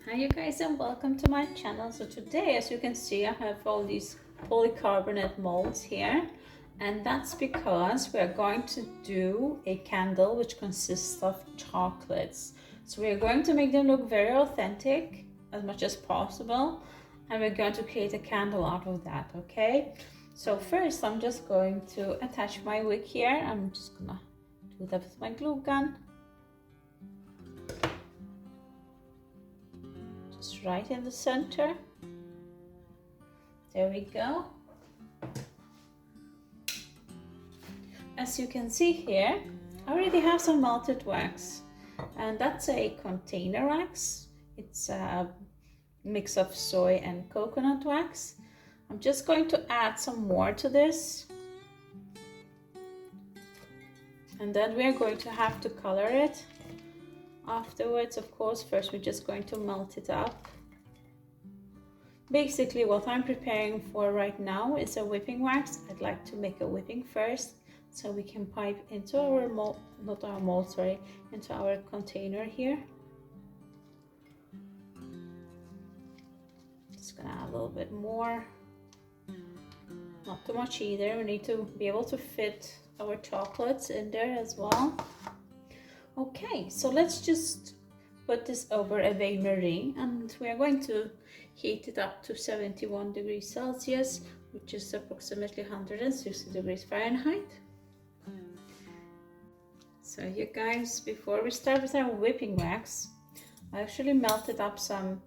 Hi you guys and welcome to my channel. So today, as you can see, I have all these polycarbonate molds here, and that's because we're going to do a candle which consists of chocolates. So we're going to make them look very authentic as much as possible, and we're going to create a candle out of that. Okay, so first I'm just going to attach my wick here. I'm just gonna do that with my glue gun. Right in the center. There we go. As you can see here, I already have some melted wax, and that's a container wax. It's a mix of soy and coconut wax. I'm just going to add some more to this, and then we're going to have to color it afterwards. Of course, first we're just going to melt it up. Basically, what I'm preparing for right now is a whipping wax. I'd like to make a whipping first, so we can pipe into our mold, into our container here. Just gonna add a little bit more, not too much either. We need to be able to fit our chocolates in there as well. Okay, so let's just put this over a bain-marie, and we are going to heat it up to 71 degrees Celsius, which is approximately 160 degrees Fahrenheit. So you guys, before we start with our whipping wax, I actually melted up some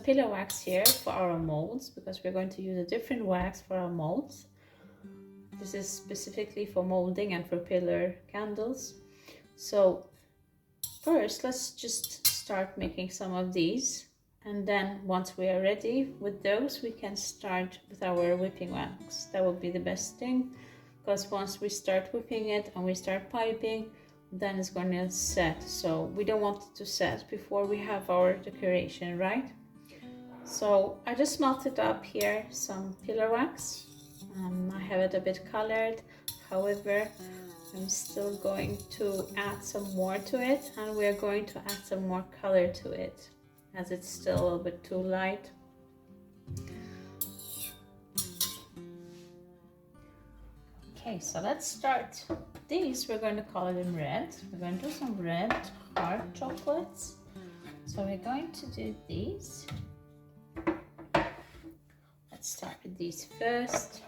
pillar wax here for our molds, because we're going to use a different wax for our molds. This is specifically for molding and for pillar candles. So first, let's just start making some of these, and then once we are ready with those, we can start with our whipping wax. That would be the best thing, because once we start whipping it and we start piping, then it's going to set. So we don't want it to set before we have our decoration, right? So I just melted up here some pillar wax. I have it a bit colored, however I'm still going to add some more to it, and we're going to add some more color to it, as it's still a little bit too light. Okay, so let's start. These, we're going to color them red. We're going to do some red heart chocolates. So we're going to do these. Let's start with these first.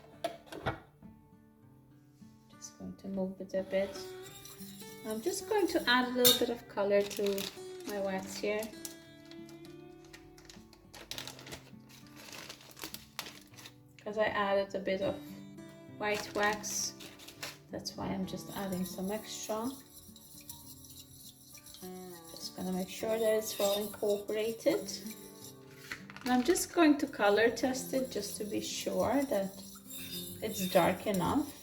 Going to move it a bit. I'm just going to add a little bit of color to my wax here. Because I added a bit of white wax, that's why I'm just adding some extra. Just gonna make sure that it's well incorporated. And I'm just going to color test it just to be sure that it's dark enough.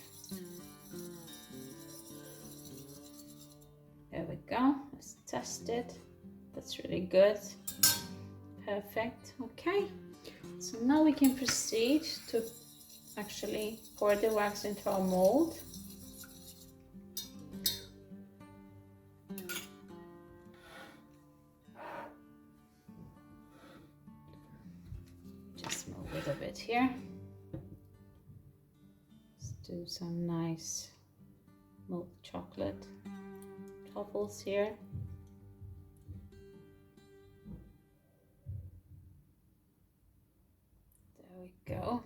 There we go, let's test it. That's really good. Perfect. Okay, so now we can proceed to actually pour the wax into our mold. Just move it a bit here. Let's do some nice milk chocolate truffles here. There we go.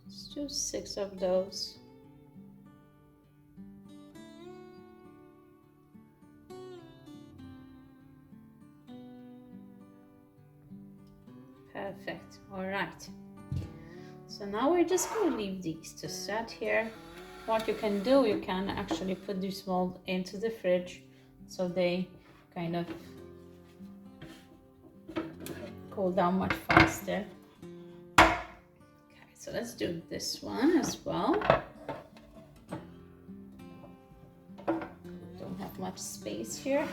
Let's do 6 of those. Perfect. All right. So now we're just going to leave these to set here. What you can do, you can actually put this mold into the fridge, so they kind of cool down much faster. Okay, so let's do this one as well. Don't have much space here.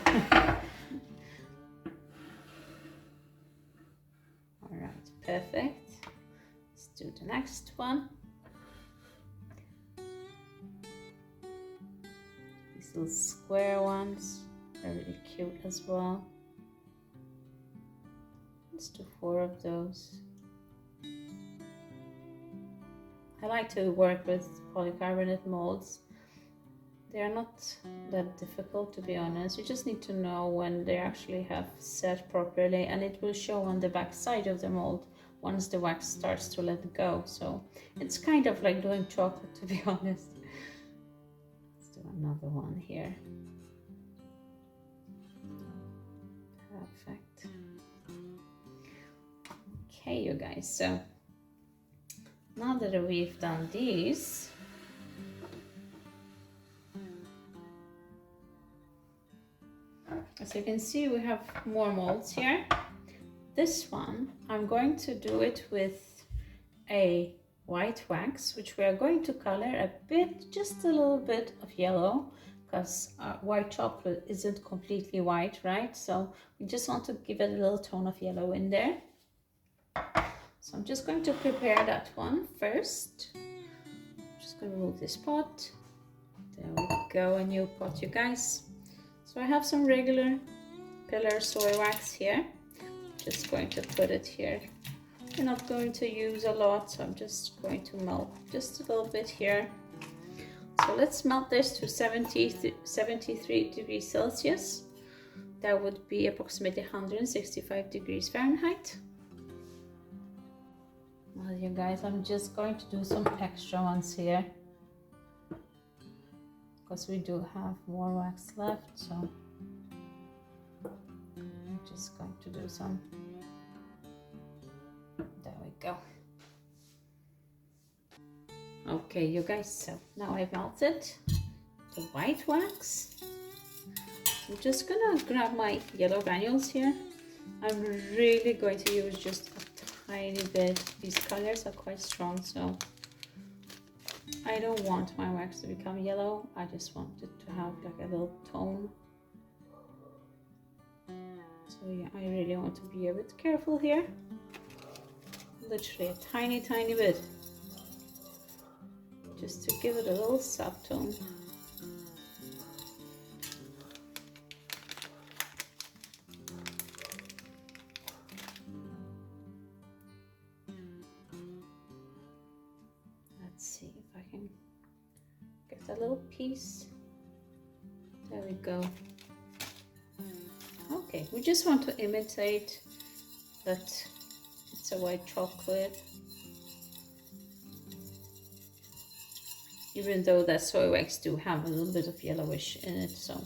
All right, perfect. Do the next one. little square ones. They're really cute as well. Let's do 4 of those. I like to work with polycarbonate molds. They are not that difficult, to be honest. You just need to know when they actually have set properly, and it will show on the back side of the mold once the wax starts to let go. So it's kind of like doing chocolate, to be honest. Let's do another one here. Perfect. Okay, you guys, so now that we've done these, as you can see, we have more molds here. This one, I'm going to do it with a white wax, which we are going to color a bit, just a little bit of yellow, because white chocolate isn't completely white, right? So we just want to give it a little tone of yellow in there. So I'm just going to prepare that one first. I'm just going to remove this pot. There we go, a new pot, you guys. So I have some regular pillar soy wax here. Just going to put it here. We're not going to use a lot, so I'm just going to melt just a little bit here. So let's melt this to 73 degrees Celsius. That would be approximately 165 degrees Fahrenheit. Well, you guys, I'm just going to do some extra ones here, because we do have more wax left, so I'm just going to do some. There we go. Okay, you guys, so now I've melted the white wax. I'm just gonna grab my yellow granules here. I'm really going to use just a tiny bit. These colors are quite strong, so I don't want my wax to become yellow. I just want it to have like a little tone. So yeah, I really want to be a bit careful here. Literally a tiny bit, just to give it a little subtone. Let's see if I can get a little piece. There we go. Okay, we just want to imitate that it's a white chocolate, even though that soy wax do have a little bit of yellowish in it. So,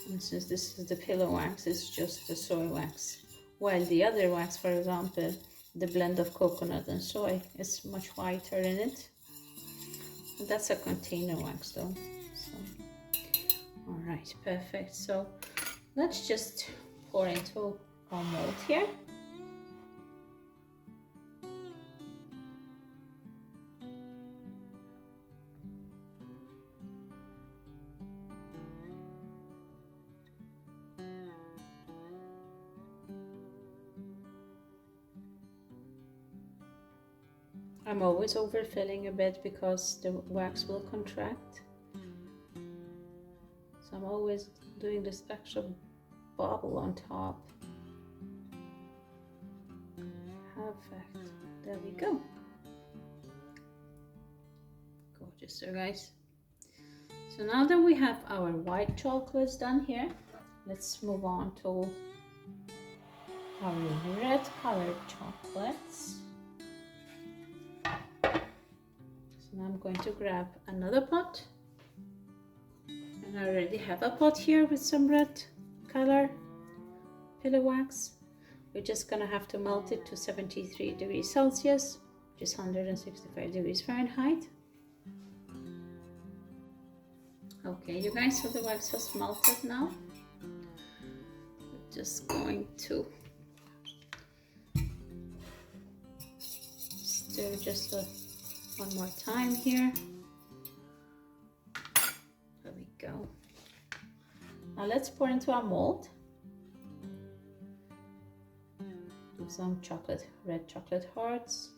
and since this is the pillow wax, it's just the soy wax, while the other wax, for example, the blend of coconut and soy, is much whiter in it. And that's a container wax though. So, all right, perfect. So let's just pour into our mold here. I'm always overfilling a bit because the wax will contract. So I'm always doing this extra bubble on top. Perfect. There we go. Gorgeous, so guys. So now that we have our white chocolates done here, let's move on to our red colored chocolates. So now I'm going to grab another pot. And I already have a pot here with some red color pillow wax. We're just gonna have to melt it to 73 degrees Celsius, which is 165 degrees Fahrenheit. Okay, you guys, so the wax has melted now. We're just going to stir just one more time here. There we go. Now let's pour into our mold. Do some red chocolate hearts.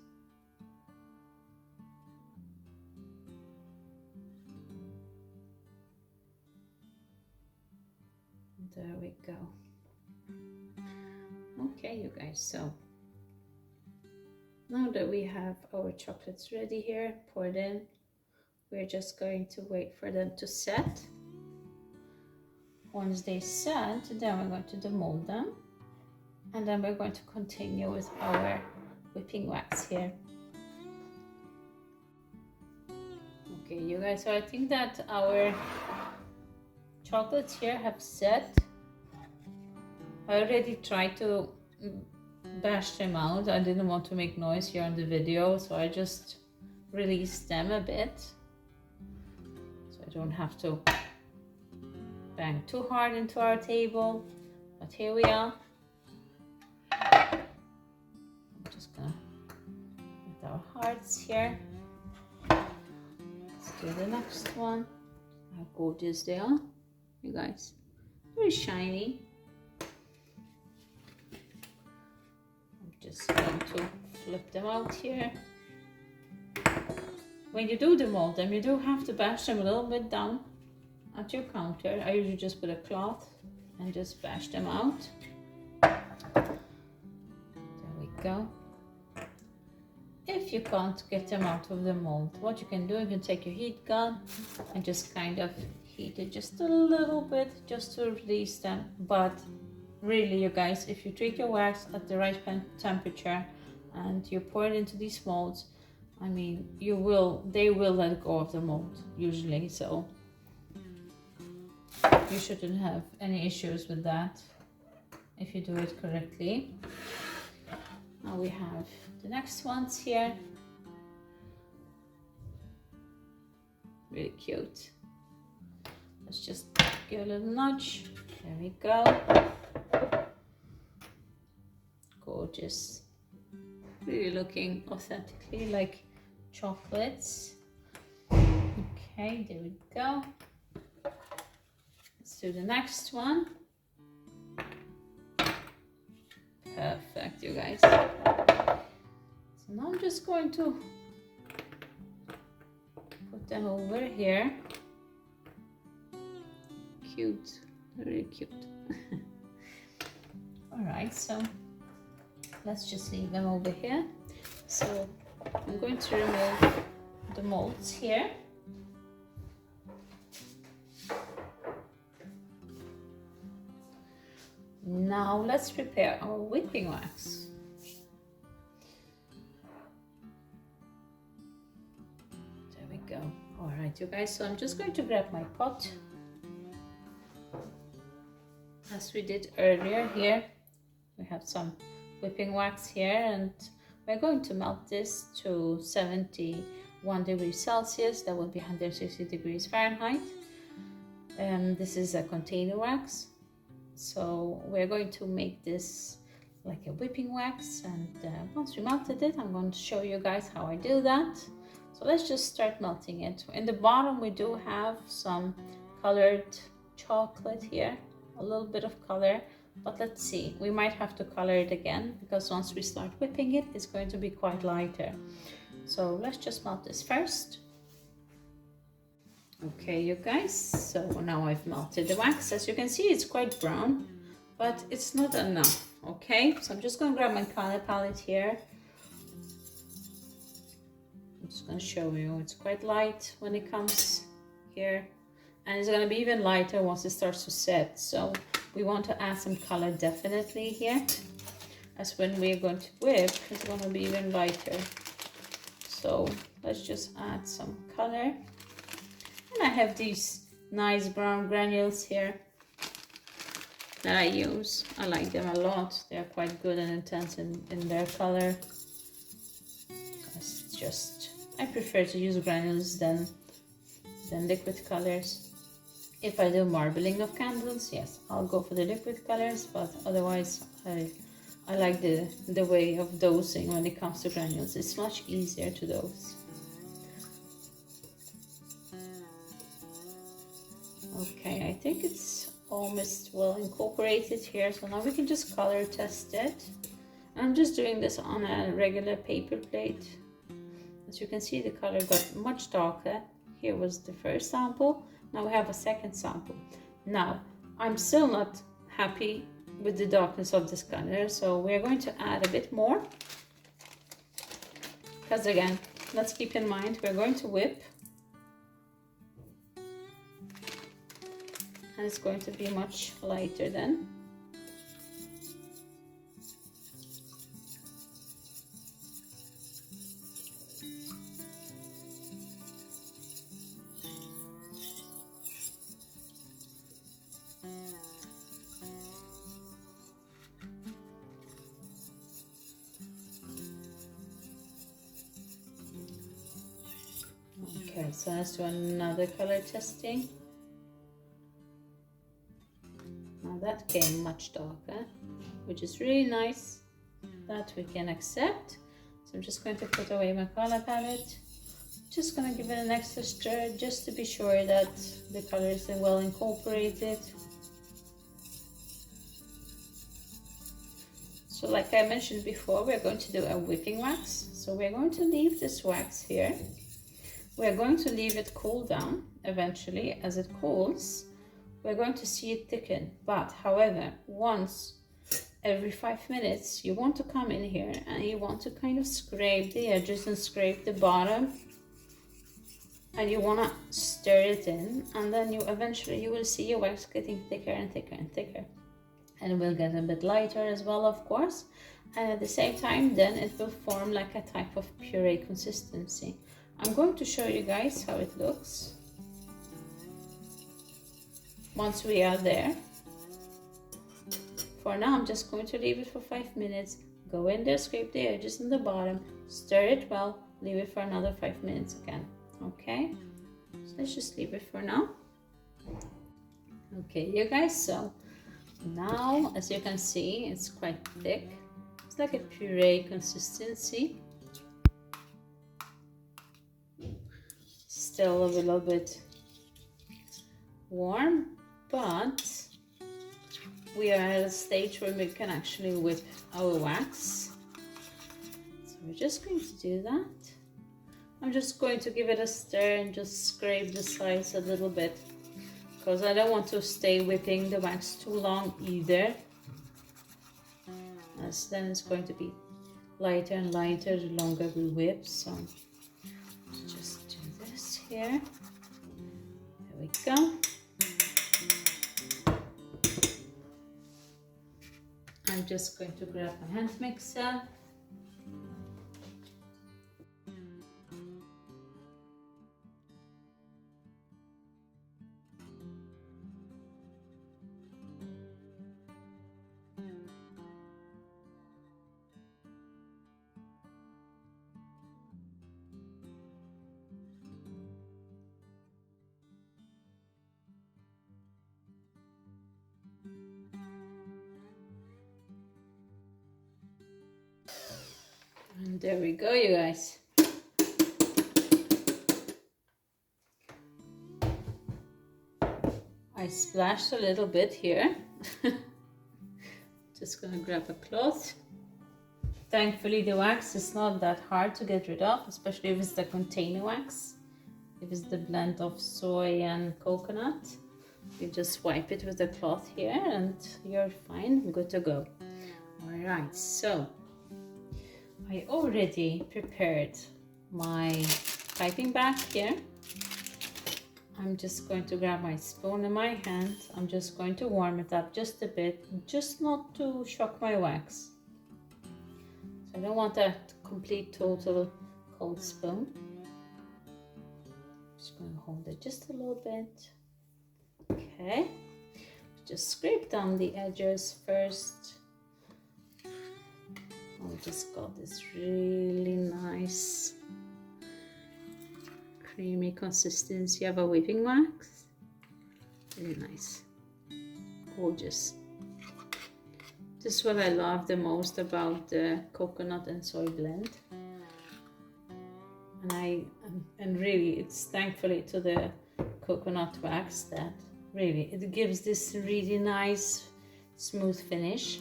There we go. Okay, you guys, so now that we have our chocolates ready here, poured in, we're just going to wait for them to set. Once they set, then we're going to demold them, and then we're going to continue with our whipping wax here. Okay, you guys, so I think that our chocolates here have set. I already tried to bash them out. I didn't want to make noise here on the video, so I just released them a bit, so I don't have to bang too hard into our table. But here we are. I'm just gonna put our hearts here. Let's do the next one. How gorgeous they are, you guys. Very shiny. I'm just going to flip them out here. When you do demold them, you do have to bash them a little bit down at your counter. I usually just put a cloth and just bash them out. There we go. If you can't get them out of the mold, what you can do, you can take your heat gun and just kind of heat it just a little bit just to release them. But really, you guys, if you treat your wax at the right temperature and you pour it into these molds, I mean, they will let go of the mold usually, so you shouldn't have any issues with that if you do it correctly. Now we have the next ones here. Really cute. Let's just give a little nudge. There we go. Gorgeous. Really looking authentically like chocolates. Okay, there we go. Let's do the next one. Perfect, you guys. So now I'm just going to put them over here. Cute, very cute. Alright, so let's just leave them over here. So I'm going to remove the molds here. Now let's prepare our whipping wax. There we go. All right, you guys, so I'm just going to grab my pot. As we did earlier here, we have some whipping wax here, and we're going to melt this to 71 degrees Celsius. That will be 160 degrees Fahrenheit. This is a container wax. So we're going to make this like a whipping wax, and once we melted it, I'm going to show you guys how I do that. So let's just start melting it. In the bottom we do have some colored chocolate here, a little bit of color, but let's see, we might have to color it again because once we start whipping it, it's going to be quite lighter. So let's just melt this first. Okay, you guys, so now I've melted the wax. As you can see, it's quite brown, but it's not enough. Okay, so I'm just going to grab my color palette here. I'm just going to show you, it's quite light when it comes here, and it's going to be even lighter once it starts to set. So we want to add some color definitely here, as when we're going to whip, it's going to be even lighter. So let's just add some color. And I have these nice brown granules here that I use. I like them a lot. They're quite good and intense in their color. It's just, I prefer to use granules than liquid colors. If I do marbling of candles, yes, I'll go for the liquid colors, but otherwise I like the way of dosing when it comes to granules. It's much easier to dose. Okay, I think it's almost well incorporated here, so now we can just color test it. I'm just doing this on a regular paper plate. As you can see, the color got much darker. Here was the first sample, now we have a second sample. Now, I'm still not happy with the darkness of this color, so we're going to add a bit more. Because again, let's keep in mind, we're going to whip. And it's going to be much lighter then. Okay, so let's do another color testing. Now that came much darker, which is really nice. That we can accept. So I'm just going to put away my color palette. Just going to give it an extra stir just to be sure that the colors are well incorporated. So like I mentioned before, we're going to do a whipping wax. So we're going to leave this wax here. We're going to leave it cool down. Eventually, as it cools, we're going to see it thicken. But however, once every 5 minutes, you want to come in here and you want to kind of scrape the edges and scrape the bottom. And you want to stir it in, and then you will see your wax getting thicker and thicker and thicker. And it will get a bit lighter as well, of course. And at the same time, then it will form like a type of puree consistency. I'm going to show you guys how it looks once we are there. For now, I'm just going to leave it for 5 minutes. Go in there, scrape the edges and the bottom, stir it well, leave it for another 5 minutes again. Okay, so let's just leave it for now. Okay, you guys, so now as you can see, it's quite thick. It's like a puree consistency. Still a little bit warm, but we are at a stage where we can actually whip our wax. So we're just going to do that. I'm just going to give it a stir and just scrape the sides a little bit, because I don't want to stay whipping the wax too long either, as then it's going to be lighter and lighter the longer we whip. So just do this here. There we go. I'm just going to grab a hand mixer. And there we go, you guys. I splashed a little bit here. Just gonna grab a cloth. Thankfully the wax is not that hard to get rid of, especially if it's the container wax. If it's the blend of soy and coconut, you just wipe it with the cloth here and you're fine, good to go. Alright, so I already prepared my piping bag here. I'm just going to grab my spoon in my hand. I'm just going to warm it up just a bit, just not to shock my wax. So I don't want a complete total cold spoon. Just going to hold it just a little bit. Okay, just scrape down the edges first. We just got this really nice creamy consistency of a whipping wax. Really nice, gorgeous. This is what I love the most about the coconut and soy blend. And really, it's thankfully to the coconut wax that really it gives this really nice smooth finish.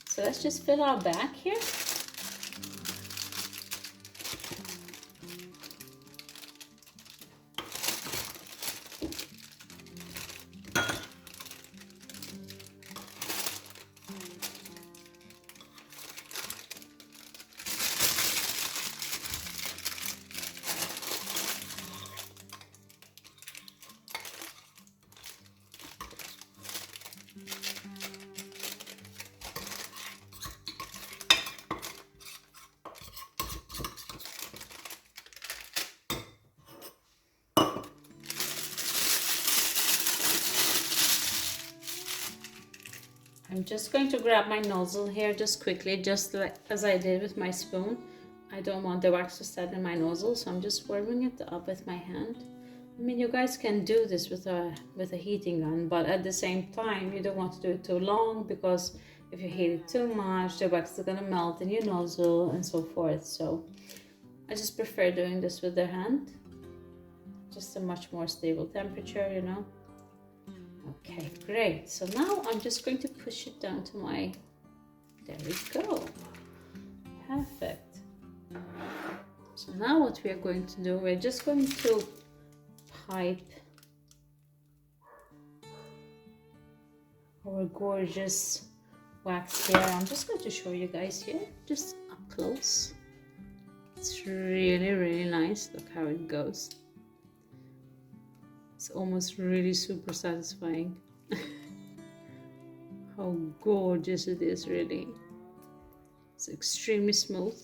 So let's just fill our bag here. I'm just going to grab my nozzle here just quickly, just like as I did with my spoon. I don't want the wax to stand in my nozzle, so I'm just warming it up with my hand. I mean, you guys can do this with a heating gun, but at the same time, you don't want to do it too long, because if you heat it too much, the wax is gonna melt in your nozzle and so forth. So I just prefer doing this with the hand. Just a much more stable temperature, you know. Okay, great. So now I'm just going to push it down to my, there we go. Perfect. So now what we are going to do, we're just going to pipe our gorgeous wax here. I'm just going to show you guys here, just up close. It's really, really nice. Look how it goes. It's almost really super satisfying. How gorgeous it is, really. It's extremely smooth.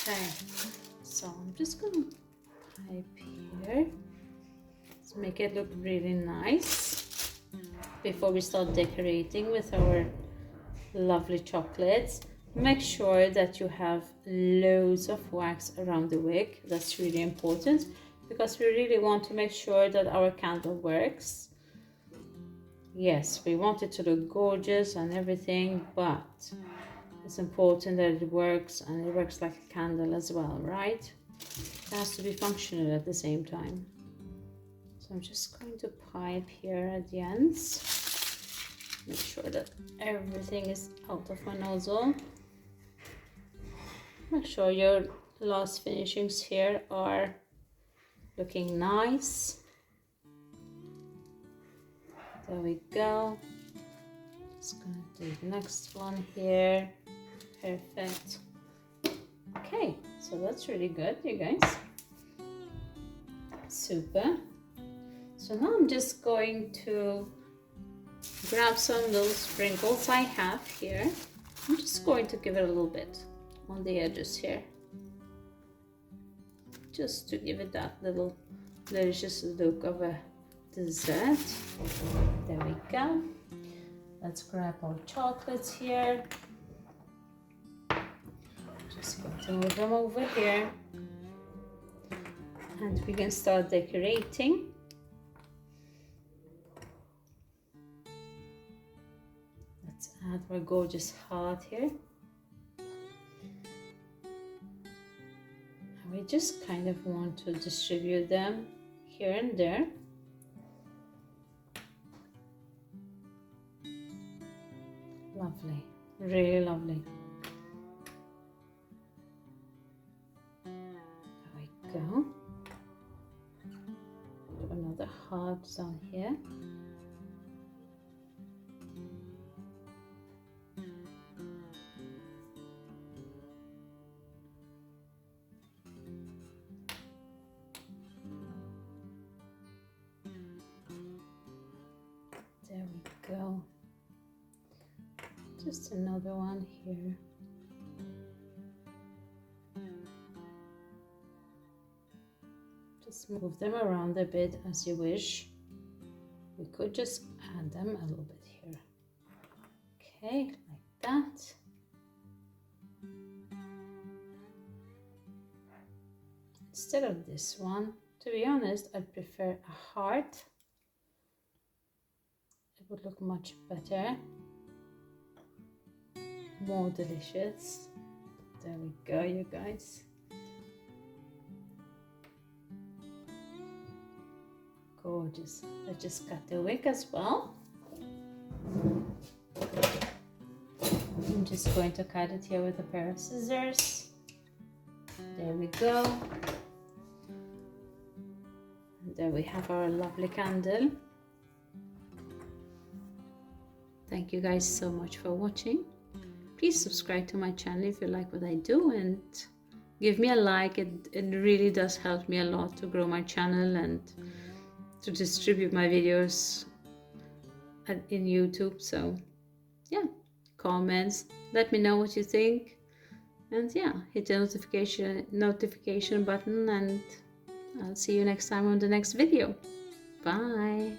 Okay, so I'm just gonna pipe here to make it look really nice before we start decorating with our lovely chocolates. Make sure that you have loads of wax around the wick. That's really important, because we really want to make sure that our candle works. Yes, we want it to look gorgeous and everything, but it's important that it works, and it works like a candle as well, right? It has to be functional at the same time. So I'm just going to pipe here at the ends. Make sure that everything is out of my nozzle. Make sure your last finishings here are looking nice. There we go. Just gonna do the next one here. Perfect. Okay, so that's really good, you guys. Super. So now I'm just going to grab some little sprinkles I have here. I'm just going to give it a little bit on the edges here, just to give it that little delicious look of a dessert. There we go. Let's grab our chocolates here. Just going to move them over here, and we can start decorating. Let's add our gorgeous heart here. And we just kind of want to distribute them here and there. Lovely, really lovely. There we go. Do another heart down here. There we go. Just another one here. Just move them around a bit as you wish. We could just add them a little bit here. Okay, like that. Instead of this one, to be honest, I'd prefer a heart. It would look much better. More delicious. There we go, you guys. Gorgeous. I just cut the wick as well. I'm just going to cut it here with a pair of scissors. There we go. And there we have our lovely candle. Thank you guys so much for watching. Please subscribe to my channel if you like what I do, and give me a like. It really does help me a lot to grow my channel and to distribute my videos in YouTube. So yeah, comments, let me know what you think, and yeah, hit the notification button, and I'll see you next time on the next video. Bye.